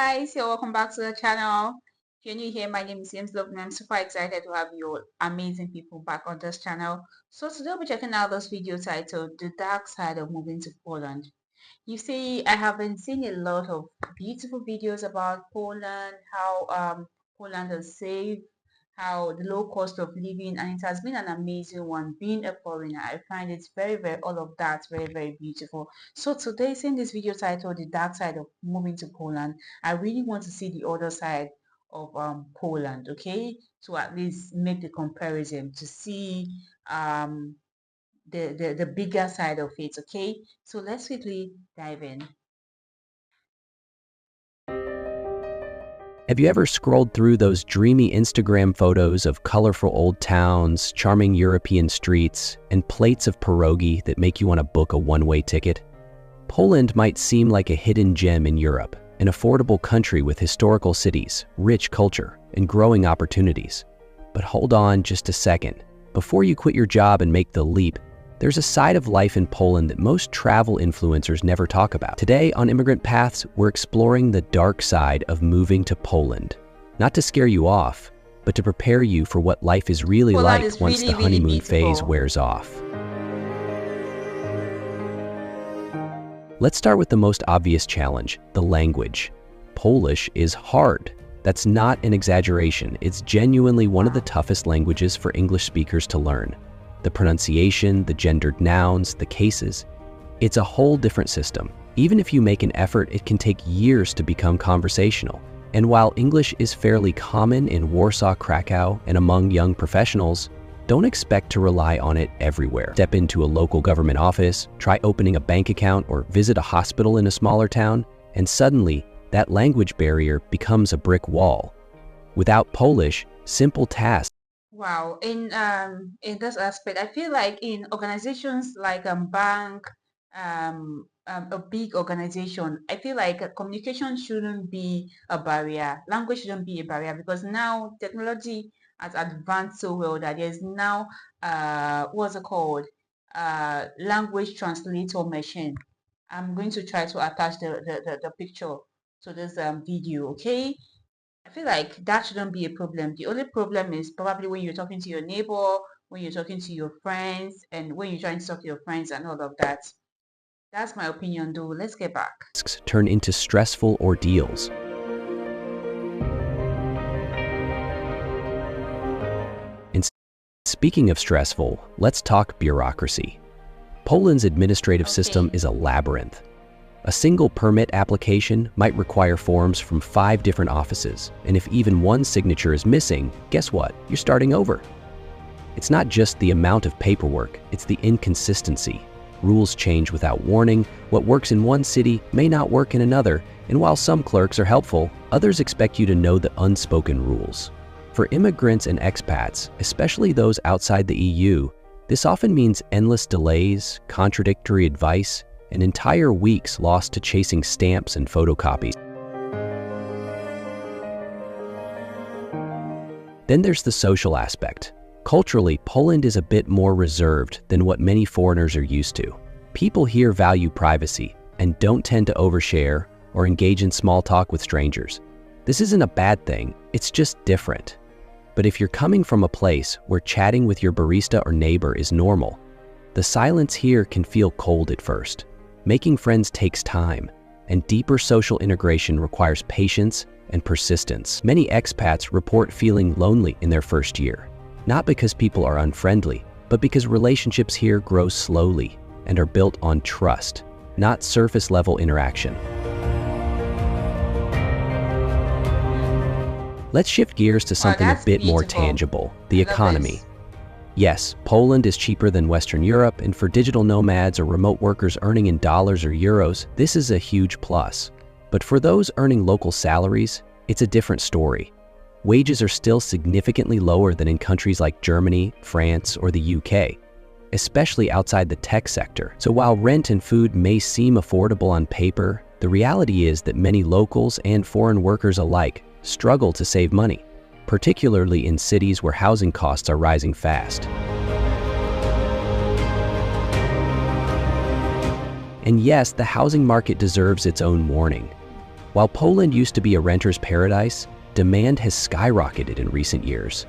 guys, so welcome back to the channel. If you're new here, my name is James Love and I'm super excited to have you all amazing people back on this channel. So today we'll be checking out this video titled The Dark Side of Moving to Poland. You see, I have been seeing a lot of beautiful videos about Poland, how Poland is safe, how the low cost of living, and it has been an amazing one. Being a foreigner, I find it's very, all of that very beautiful. So today, seeing this video titled The Dark Side of Moving to Poland, I really want to see the other side of Poland, okay? To at least make the comparison to see um the bigger side of it, okay? So let's quickly dive in. Have you ever scrolled through those dreamy Instagram photos of colorful old towns, charming European streets, and plates of pierogi that make you want to book a one-way ticket? Poland might seem like a hidden gem in Europe, an affordable country with historical cities, rich culture, and growing opportunities. But hold on just a second. Before you quit your job and make the leap, there's a side of life in Poland that most travel influencers never talk about. Today on Immigrant Paths, we're exploring the dark side of moving to Poland. Not to scare you off, but to prepare you for what life is really Poland like is once the honeymoon really phase beautiful. wears off. Let's start with the most obvious challenge, the language. Polish is hard. That's not an exaggeration. It's genuinely one of the toughest languages for English speakers to learn. The pronunciation, the gendered nouns, the cases. It's a whole different system. Even if you make an effort, it can take years to become conversational. And while English is fairly common in Warsaw, Krakow, and among young professionals, don't expect to rely on it everywhere. Step into a local government office, try opening a bank account, or visit a hospital in a smaller town, and suddenly, that language barrier becomes a brick wall. Without Polish, simple tasks. Wow, in this aspect, I feel like in organizations like bank, a big organization, I feel like communication shouldn't be a barrier. Language shouldn't be a barrier because now technology has advanced so well that there's now what's it called? Language translator machine. I'm going to try to attach the picture to this video, okay? I feel like that shouldn't be a problem. The only problem is probably when you're talking to your neighbor, when you're talking to your friends, and when you're trying to talk to your friends and all of that. That's my opinion though. Let's get back. Turn into stressful ordeals. And speaking of stressful, let's talk bureaucracy. Poland's administrative system is a labyrinth. A single permit application might require forms from 5 different offices, and if even one signature is missing, guess what? You're starting over. It's not just the amount of paperwork, it's the inconsistency. Rules change without warning. What works in one city may not work in another, and while some clerks are helpful, others expect you to know the unspoken rules. For immigrants and expats, especially those outside the EU, this often means endless delays, contradictory advice, and entire weeks lost to chasing stamps and photocopies. Then there's the social aspect. Culturally, Poland is a bit more reserved than what many foreigners are used to. People here value privacy and don't tend to overshare or engage in small talk with strangers. This isn't a bad thing, it's just different. But if you're coming from a place where chatting with your barista or neighbor is normal, the silence here can feel cold at first. Making friends takes time, and deeper social integration requires patience and persistence. Many expats report feeling lonely in their first year. Not because people are unfriendly, but because relationships here grow slowly and are built on trust, not surface-level interaction. Let's shift gears to something a bit more tangible, the economy. Yes, Poland is cheaper than Western Europe, and for digital nomads or remote workers earning in dollars or euros, this is a huge plus. But for those earning local salaries, it's a different story. Wages are still significantly lower than in countries like Germany, France, or the UK, especially outside the tech sector. So while rent and food may seem affordable on paper, the reality is that many locals and foreign workers alike struggle to save money, particularly in cities where housing costs are rising fast. And yes, the housing market deserves its own warning. While Poland used to be a renter's paradise, demand has skyrocketed in recent years.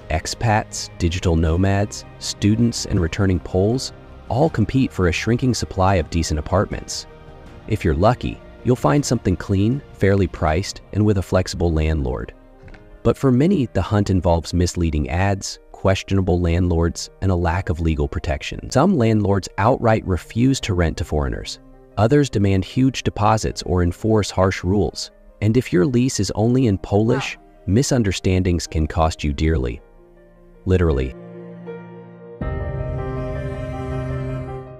Expats, digital nomads, students, and returning Poles all compete for a shrinking supply of decent apartments. If you're lucky, you'll find something clean, fairly priced, and with a flexible landlord. But for many, the hunt involves misleading ads, questionable landlords, and a lack of legal protection. Some landlords outright refuse to rent to foreigners. Others demand huge deposits or enforce harsh rules. And if your lease is only in Polish, misunderstandings can cost you dearly. Literally.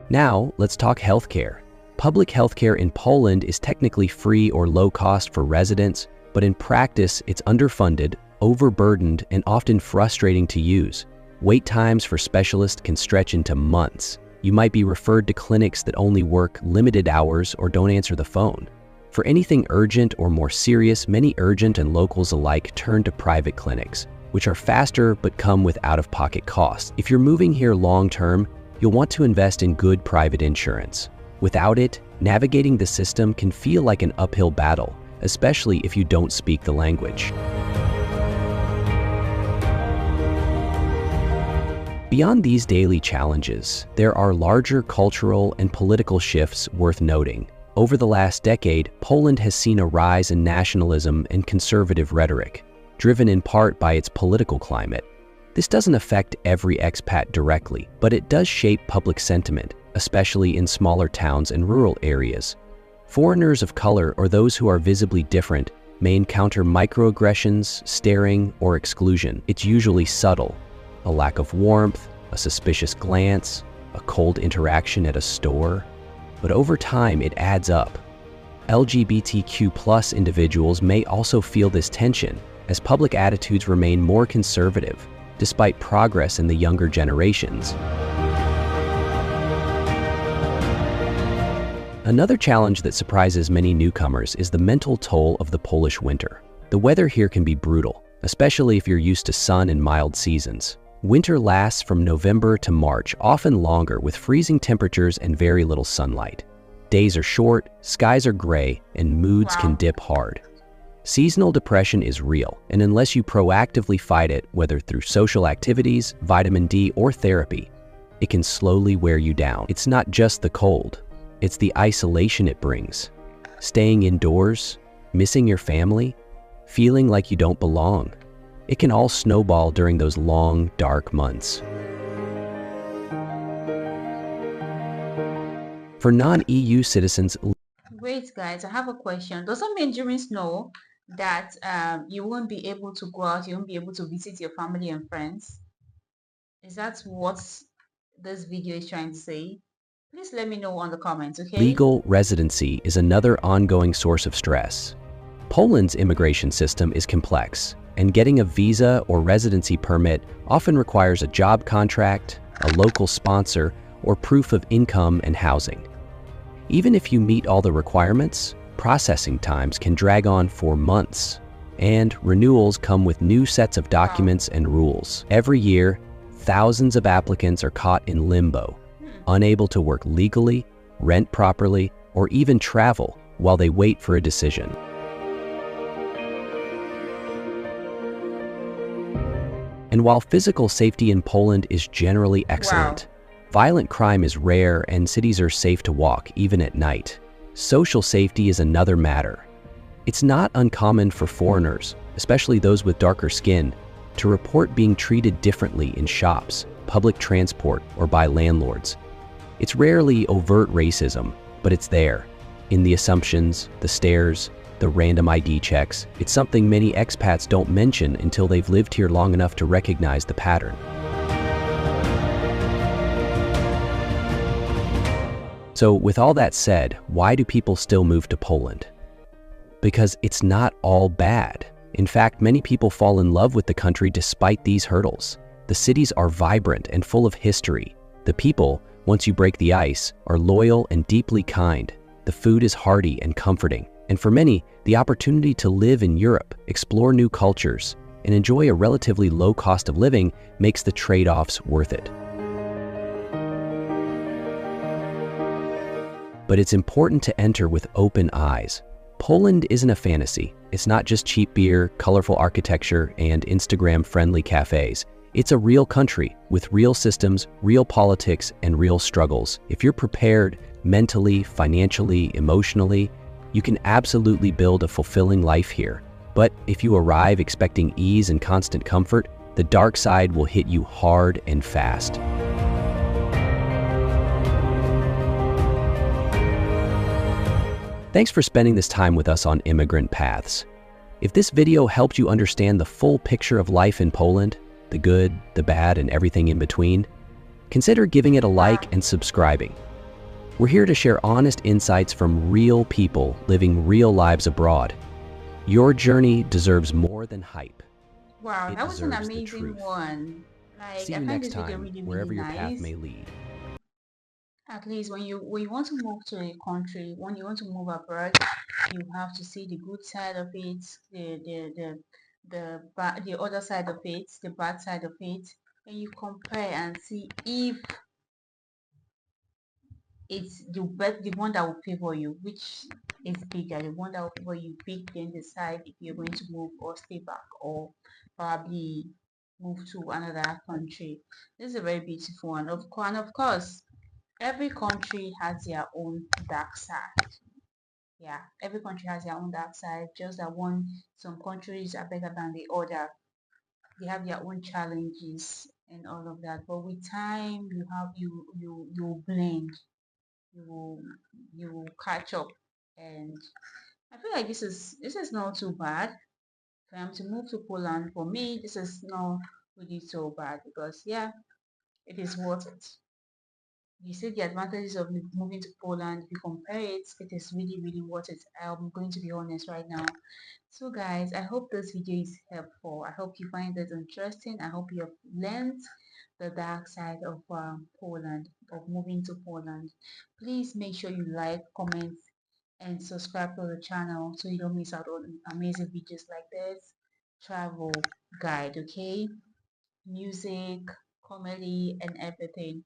Now, let's talk healthcare. Public healthcare in Poland is technically free or low cost for residents, but in practice, it's underfunded, overburdened, and often frustrating to use. Wait times for specialists can stretch into months. You might be referred to clinics that only work limited hours or don't answer the phone. For anything urgent or more serious, many urgent and locals alike turn to private clinics, which are faster but come with out-of-pocket costs. If you're moving here long-term, you'll want to invest in good private insurance. Without it, navigating the system can feel like an uphill battle, especially if you don't speak the language. Beyond these daily challenges, there are larger cultural and political shifts worth noting. Over the last decade, Poland has seen a rise in nationalism and conservative rhetoric, driven in part by its political climate. This doesn't affect every expat directly, but it does shape public sentiment, especially in smaller towns and rural areas. Foreigners of color or those who are visibly different may encounter microaggressions, staring, or exclusion. It's usually subtle. A lack of warmth, a suspicious glance, a cold interaction at a store. But over time, it adds up. LGBTQ+ individuals may also feel this tension as public attitudes remain more conservative, despite progress in the younger generations. Another challenge that surprises many newcomers is the mental toll of the Polish winter. The weather here can be brutal, especially if you're used to sun and mild seasons. Winter lasts from November to March, often longer, with freezing temperatures and very little sunlight. Days are short, skies are gray, and moods can dip hard. Seasonal depression is real, and unless you proactively fight it, whether through social activities, vitamin D, or therapy, it can slowly wear you down. It's not just the cold, it's the isolation it brings. Staying indoors, missing your family, feeling like you don't belong. It can all snowball during those long, dark months. For non-EU citizens... Wait, guys, I have a question. Does that mean during snow that you won't be able to go out, you won't be able to visit your family and friends? Is that what this video is trying to say? Please let me know on the comments, okay? Legal residency is another ongoing source of stress. Poland's immigration system is complex, and getting a visa or residency permit often requires a job contract, a local sponsor, or proof of income and housing. Even if you meet all the requirements, processing times can drag on for months, and renewals come with new sets of documents and rules. Every year, thousands of applicants are caught in limbo, unable to work legally, rent properly, or even travel while they wait for a decision. And while physical safety in Poland is generally excellent, violent crime is rare and cities are safe to walk even at night. Social safety is another matter. It's not uncommon for foreigners, especially those with darker skin, to report being treated differently in shops, public transport, or by landlords. It's rarely overt racism, but it's there. In the assumptions, the stares, the random ID checks, it's something many expats don't mention until they've lived here long enough to recognize the pattern. So with all that said, why do people still move to Poland? Because it's not all bad. In fact, many people fall in love with the country despite these hurdles. The cities are vibrant and full of history. The people, once you break the ice, are loyal and deeply kind. The food is hearty and comforting. And for many, the opportunity to live in Europe, explore new cultures, and enjoy a relatively low cost of living makes the trade-offs worth it. But it's important to enter with open eyes. Poland isn't a fantasy. It's not just cheap beer, colorful architecture, and Instagram-friendly cafes. It's a real country with real systems, real politics, and real struggles. If you're prepared mentally, financially, emotionally, you can absolutely build a fulfilling life here. But if you arrive expecting ease and constant comfort, the dark side will hit you hard and fast. Thanks for spending this time with us on Immigrant Paths. If this video helped you understand the full picture of life in Poland, the good, the bad, and everything in between, consider giving it a like and subscribing. We're here to share honest insights from real people living real lives abroad. Your journey deserves more than hype. Wow, It that was an deserves the amazing truth. one. Like, See I you find next this video time, really, really wherever your path nice. may lead. At least when you want to move to a country, when you want to move abroad, you have to see the good side of it, the other side of it, the bad side of it, and you compare and see if it's the one that will favor you, which is bigger, the one that will favor you big, then decide if you're going to move or stay back or probably move to another country. This is a very beautiful one, of course, every country has their own dark side. Yeah, every country has their own dark side, just that some countries are better than the other. They have their own challenges and all of that, but with time you blend, you will you will catch up. And I feel like this is not too bad. To move to Poland, for me, this is not really so bad, because yeah, it is worth it. You see the advantages of moving to Poland. If you compare it, it is really, really worth it. I'm going to be honest right now. So guys, I hope this video is helpful. I hope you find it interesting. I hope you have learned the dark side of Poland, of moving to Poland. Please make sure you like, comment, and subscribe to the channel so you don't miss out on amazing videos like this. Travel guide, okay? Music, comedy, and everything.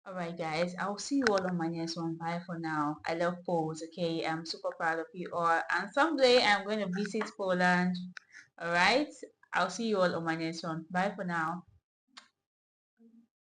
Alright guys, I'll see you all on my next one. Bye for now. I love Poles, okay? I'm super proud of you all. And someday I'm going to visit Poland. Alright? I'll see you all on my next one. Bye for now.